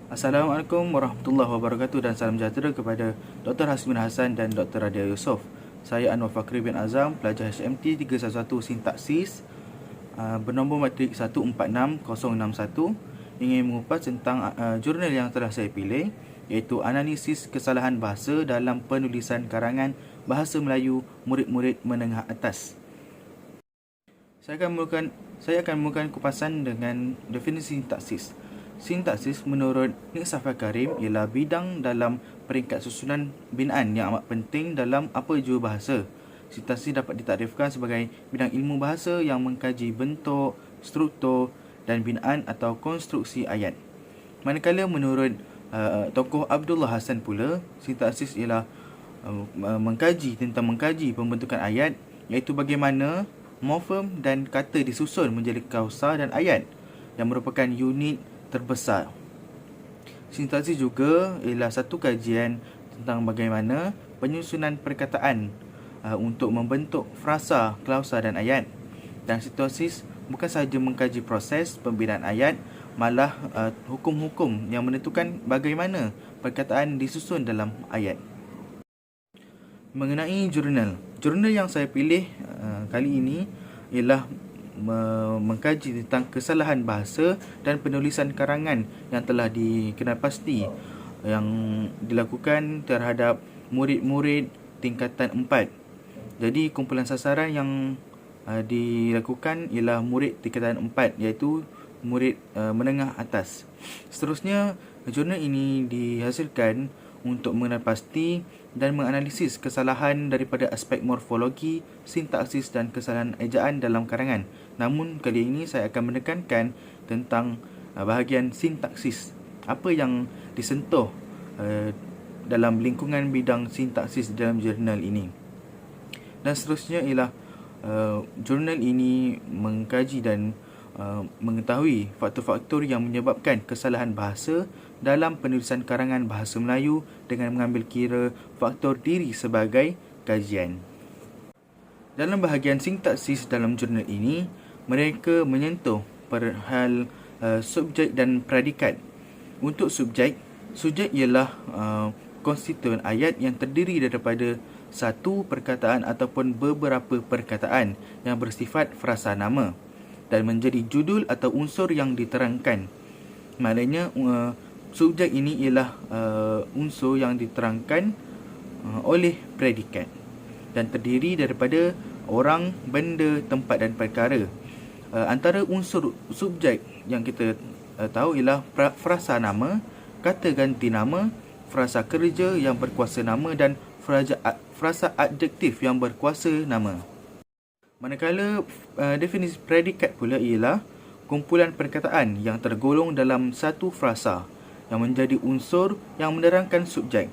Assalamualaikum warahmatullahi wabarakatuh dan salam sejahtera kepada Dr. Hasmin Hassan dan Dr. Radia Yusof. Saya Anwar Fakri bin Azam, pelajar HMT 311 Sintaksis, bernombor matrik 146061, ingin mengupas tentang jurnal yang telah saya pilih, iaitu Analisis Kesalahan Bahasa dalam Penulisan Karangan Bahasa Melayu Murid-murid Menengah Atas. Saya akan mulakan kupasan dengan definisi sintaksis. Sintaksis menurut Nik Safar Karim ialah bidang dalam peringkat susunan binaan yang amat penting dalam apa jua bahasa. Sintaksis dapat ditakdirkan sebagai bidang ilmu bahasa yang mengkaji bentuk, struktur dan binaan atau konstruksi ayat. Manakala menurut tokoh Abdullah Hasan pula, sintaksis ialah mengkaji pembentukan ayat, iaitu bagaimana morfem dan kata disusun menjadi kausa dan ayat yang merupakan unit terbesar. Sintaksis juga ialah satu kajian tentang bagaimana penyusunan perkataan untuk membentuk frasa, klausa dan ayat. Dan sintaksis bukan sahaja mengkaji proses pembinaan ayat, malah hukum-hukum yang menentukan bagaimana perkataan disusun dalam ayat. Mengenai jurnal yang saya pilih kali ini ialah mengkaji tentang kesalahan bahasa dan penulisan karangan yang telah dikenal pasti yang dilakukan terhadap murid-murid tingkatan 4. Jadi kumpulan sasaran yang dilakukan ialah murid tingkatan 4, iaitu murid menengah atas. Seterusnya, jurnal ini dihasilkan untuk mengenal pasti dan menganalisis kesalahan daripada aspek morfologi, sintaksis dan kesalahan ejaan dalam karangan. Namun kali ini saya akan menekankan tentang bahagian sintaksis. Apa yang disentuh dalam lingkungan bidang sintaksis dalam jurnal ini. Dan seterusnya ialah jurnal ini mengkaji dan mengetahui faktor-faktor yang menyebabkan kesalahan bahasa dalam penulisan karangan bahasa Melayu dengan mengambil kira faktor diri sebagai kajian. Dalam bahagian sintaksis dalam jurnal ini, mereka menyentuh perihal subjek dan predikat. Untuk subjek ialah konstituen ayat yang terdiri daripada satu perkataan ataupun beberapa perkataan yang bersifat frasa nama dan menjadi judul atau unsur yang diterangkan. Maknanya subjek ini ialah unsur yang diterangkan oleh predikat dan terdiri daripada orang, benda, tempat dan perkara. Antara unsur subjek yang kita tahu ialah frasa nama, kata ganti nama, frasa kerja yang berkuasa nama dan frasa adjektif yang berkuasa nama. Manakala definisi predikat pula ialah kumpulan perkataan yang tergolong dalam satu frasa yang menjadi unsur yang menerangkan subjek.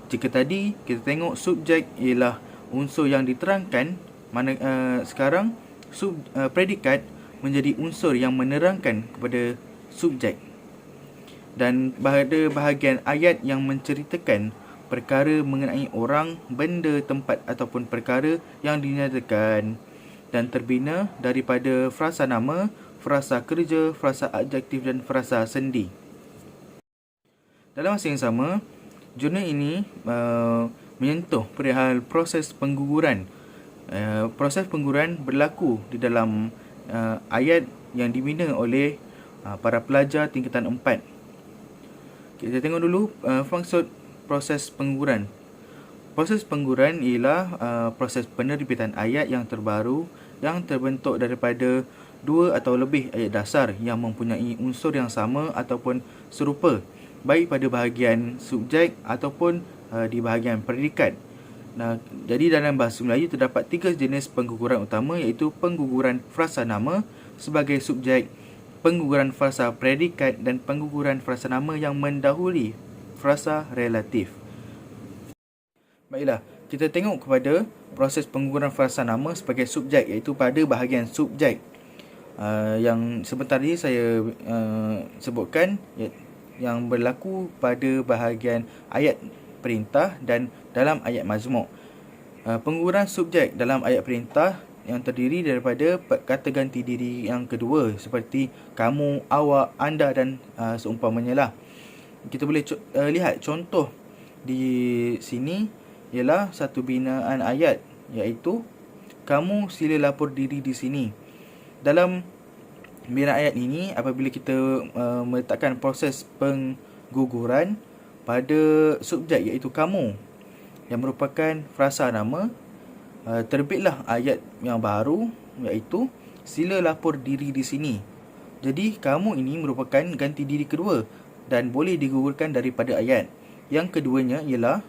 Jika tadi kita tengok subjek ialah unsur yang diterangkan, sekarang predikat menjadi unsur yang menerangkan kepada subjek. Dan pada bahagian ayat yang menceritakan perkara mengenai orang, benda, tempat ataupun perkara yang dinyatakan dan terbina daripada frasa nama, frasa kerja, frasa adjektif dan frasa sendi. Dalam masa yang sama, jurnal ini menyentuh perihal proses pengguguran. Proses pengguguran berlaku di dalam ayat yang dibina oleh para pelajar tingkatan 4. Kita tengok dulu maksud proses pengguguran. Proses pengguguran ialah proses penerbitan ayat yang terbaru yang terbentuk daripada dua atau lebih ayat dasar yang mempunyai unsur yang sama ataupun serupa, baik pada bahagian subjek ataupun di bahagian predikat. Jadi dalam bahasa Melayu terdapat tiga jenis pengguguran utama, iaitu pengguguran frasa nama sebagai subjek, pengguguran frasa predikat dan pengguguran frasa nama yang mendahului frasa relatif. Baiklah, kita tengok kepada proses pengguguran frasa nama sebagai subjek, iaitu pada bahagian subjek yang sebentar tadi saya sebutkan, yang berlaku pada bahagian ayat perintah dan dalam ayat mazmuk. Pengguguran subjek dalam ayat perintah yang terdiri daripada kata ganti diri yang kedua seperti kamu, awak, anda dan seumpamanya lah. kita boleh lihat contoh di sini ialah satu binaan ayat, iaitu kamu sila lapor diri di sini. Dalam binaan ayat ini, apabila kita meletakkan proses pengguguran pada subjek iaitu kamu yang merupakan frasa nama, terbitlah ayat yang baru iaitu sila lapor diri di sini. Jadi kamu ini merupakan ganti diri kedua dan boleh digugurkan daripada ayat. Yang keduanya ialah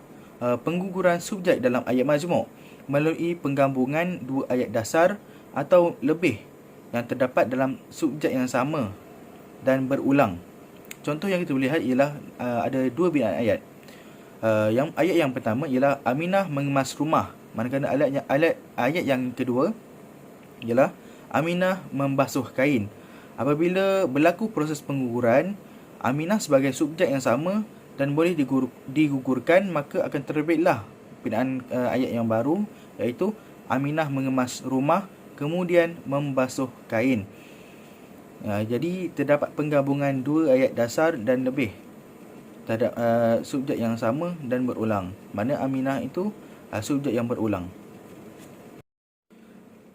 pengguguran subjek dalam ayat majmuk melalui penggabungan dua ayat dasar atau lebih yang terdapat dalam subjek yang sama dan berulang. Contoh yang kita boleh lihat ialah ada dua binaan ayat. Ayat yang pertama ialah Aminah mengemas rumah, manakala ayat yang kedua ialah Aminah membasuh kain. Apabila berlaku proses pengguguran, Aminah sebagai subjek yang sama dan boleh digugurkan, maka akan terbitlah binaan ayat yang baru, iaitu Aminah mengemas rumah kemudian membasuh kain. Jadi terdapat penggabungan dua ayat dasar dan lebih terhadap subjek yang sama dan berulang. Mana Aminah itu subjek yang berulang.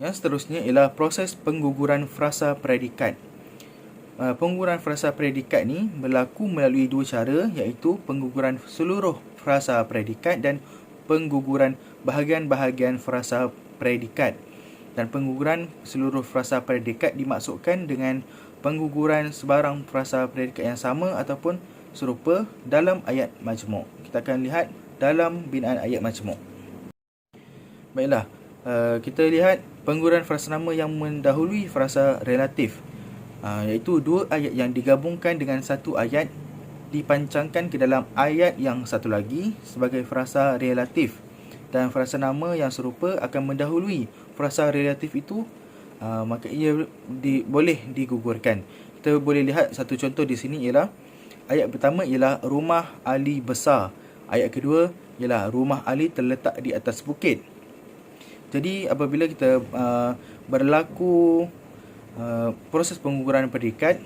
Yang seterusnya ialah proses pengguguran frasa predikat. Pengguguran frasa predikat ni berlaku melalui dua cara, iaitu pengguguran seluruh frasa predikat dan pengguguran bahagian-bahagian frasa predikat. Dan pengguguran seluruh frasa predikat dimaksudkan dengan pengguguran sebarang frasa predikat yang sama ataupun serupa dalam ayat majmuk. Kita akan lihat dalam binaan ayat majmuk. Baiklah, kita lihat pengguguran frasa nama yang mendahului frasa relatif, iaitu dua ayat yang digabungkan dengan satu ayat dipancangkan ke dalam ayat yang satu lagi sebagai frasa relatif, dan frasa nama yang serupa akan mendahului frasa relatif itu, maka ia boleh digugurkan. Kita boleh lihat satu contoh di sini ialah ayat pertama ialah rumah Ali besar. Ayat kedua ialah rumah Ali terletak di atas bukit. Jadi apabila kita berlaku proses pengguguran predikat,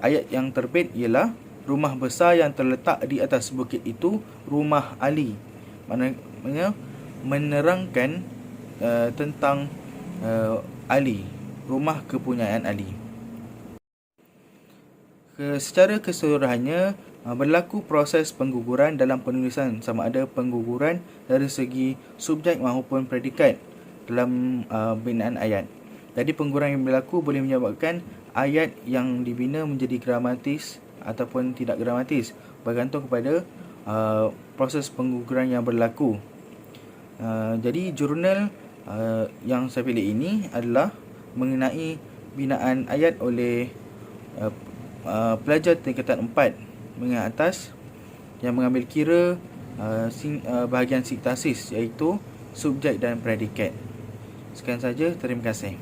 ayat yang terbit ialah rumah besar yang terletak di atas bukit itu rumah Ali. Maknanya menerangkan tentang Ali, rumah kepunyaan Ali. Secara keseluruhannya, berlaku proses pengguguran dalam penulisan, sama ada pengguguran dari segi subjek maupun predikat dalam binaan ayat. Jadi pengguguran yang berlaku boleh menyebabkan ayat yang dibina menjadi gramatis ataupun tidak gramatis, bergantung kepada proses pengguguran yang berlaku. Jadi jurnal yang saya pilih ini adalah mengenai binaan ayat oleh pelajar tingkatan 4 menengah atas yang mengambil kira bahagian sintaksis, iaitu subjek dan predikat. Sekian saja, terima kasih.